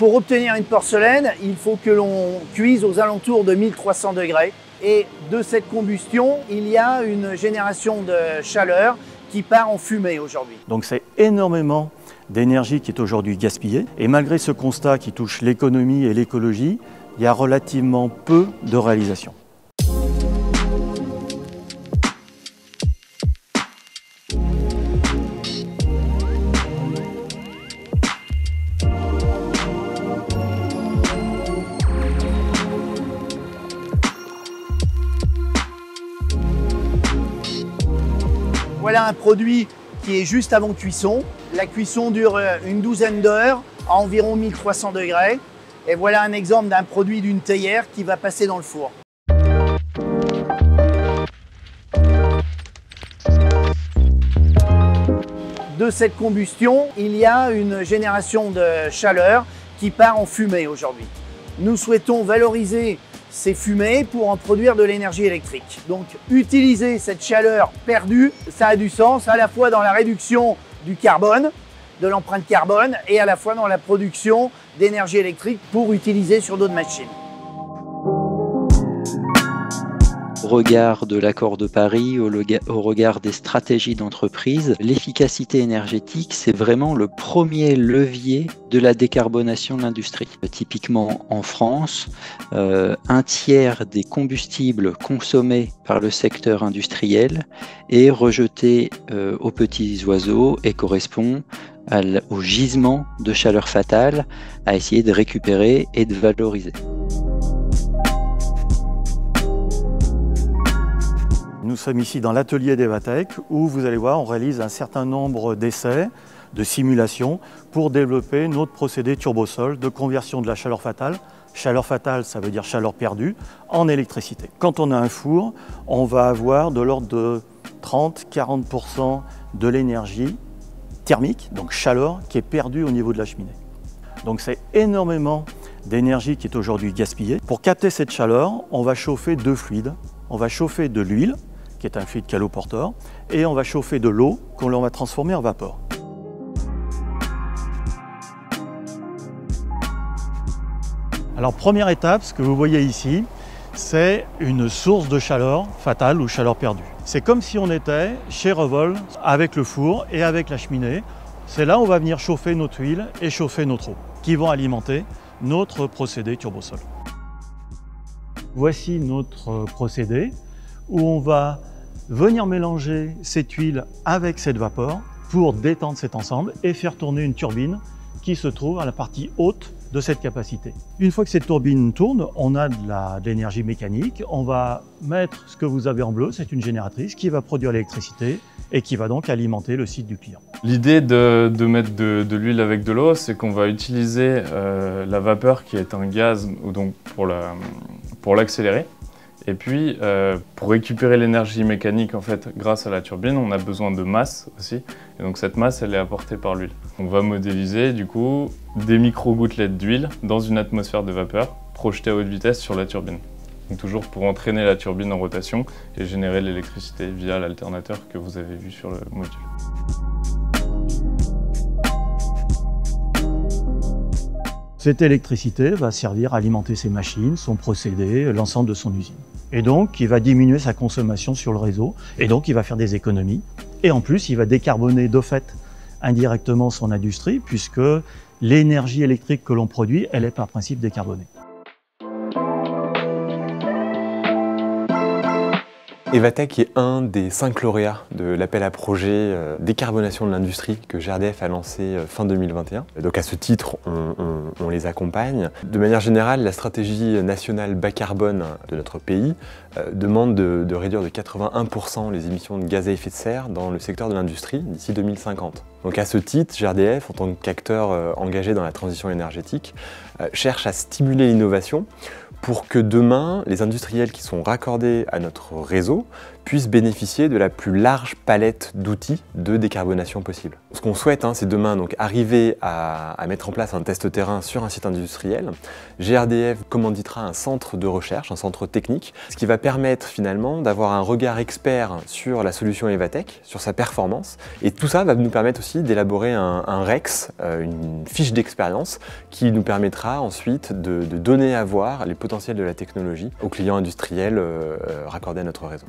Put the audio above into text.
Pour obtenir une porcelaine, il faut que l'on cuise aux alentours de 1300 degrés. Et de cette combustion, il y a une génération de chaleur qui part en fumée aujourd'hui. Donc c'est énormément d'énergie qui est aujourd'hui gaspillée. Et malgré ce constat qui touche l'économie et l'écologie, il y a relativement peu de réalisations. Voilà un produit qui est juste avant cuisson. La cuisson dure une douzaine d'heures à environ 1300 degrés. Et voilà un exemple d'un produit d'une théière qui va passer dans le four. De cette combustion, il y a une génération de chaleur qui part en fumée aujourd'hui. Nous souhaitons valoriser ces fumées pour en produire de l'énergie électrique. Donc utiliser cette chaleur perdue, ça a du sens à la fois dans la réduction du carbone, de l'empreinte carbone, et à la fois dans la production d'énergie électrique pour utiliser sur d'autres machines. Au regard de l'accord de Paris, au regard des stratégies d'entreprise, l'efficacité énergétique, c'est vraiment le premier levier de la décarbonation de l'industrie. Typiquement en France, un tiers des combustibles consommés par le secteur industriel est rejeté aux petits oiseaux et correspond au gisement de chaleur fatale à essayer de récupérer et de valoriser. Nous sommes ici dans l'atelier d'Evatech où vous allez voir, on réalise un certain nombre d'essais, de simulations pour développer notre procédé Turbosol de conversion de la chaleur fatale. Chaleur fatale, ça veut dire chaleur perdue, en électricité. Quand on a un four, on va avoir de l'ordre de 30-40% de l'énergie thermique, donc chaleur, qui est perdue au niveau de la cheminée. Donc c'est énormément d'énergie qui est aujourd'hui gaspillée. Pour capter cette chaleur, on va chauffer deux fluides. On va chauffer de l'huile, qui est un fluide caloporteur, et on va chauffer de l'eau qu'on va transformer en vapeur. Alors première étape, ce que vous voyez ici, c'est une source de chaleur fatale ou chaleur perdue. C'est comme si on était chez Revol avec le four et avec la cheminée. C'est là où on va venir chauffer notre huile et chauffer notre eau, qui vont alimenter notre procédé Turbosol. Voici notre procédé où on va venir mélanger cette huile avec cette vapeur pour détendre cet ensemble et faire tourner une turbine qui se trouve à la partie haute de cette capacité. Une fois que cette turbine tourne, on a de l'énergie mécanique. On va mettre ce que vous avez en bleu, c'est une génératrice qui va produire l'électricité et qui va donc alimenter le site du client. L'idée de mettre de l'huile avec de l'eau, c'est qu'on va utiliser la vapeur qui est un gaz donc pour l'accélérer. Et puis, pour récupérer l'énergie mécanique, en fait, grâce à la turbine, on a besoin de masse aussi. Et donc cette masse, elle est apportée par l'huile. On va modéliser, du coup, des micro-gouttelettes d'huile dans une atmosphère de vapeur projetée à haute vitesse sur la turbine. Donc toujours pour entraîner la turbine en rotation et générer l'électricité via l'alternateur que vous avez vu sur le module. Cette électricité va servir à alimenter ses machines, son procédé, l'ensemble de son usine. Et donc, il va diminuer sa consommation sur le réseau, et donc il va faire des économies. Et en plus, il va décarboner de fait indirectement son industrie, puisque l'énergie électrique que l'on produit, elle est par principe décarbonée. Evatech est un des 5 lauréats de l'appel à projet décarbonation de l'industrie que GRDF a lancé fin 2021. Donc à ce titre, on les accompagne. De manière générale, la stratégie nationale bas carbone de notre pays demande de réduire de 81% les émissions de gaz à effet de serre dans le secteur de l'industrie d'ici 2050. Donc à ce titre, GRDF, en tant qu'acteur engagé dans la transition énergétique, cherche à stimuler l'innovation pour que demain, les industriels qui sont raccordés à notre réseau puissent bénéficier de la plus large palette d'outils de décarbonation possible. Ce qu'on souhaite, c'est demain donc, arriver à mettre en place un test terrain sur un site industriel. GRDF commanditera un centre de recherche, un centre technique, ce qui va permettre finalement d'avoir un regard expert sur la solution Evatech, sur sa performance, et tout ça va nous permettre aussi aussi d'élaborer un REX, une fiche d'expérience, qui nous permettra ensuite de donner à voir les potentiels de la technologie aux clients industriels raccordés à notre réseau.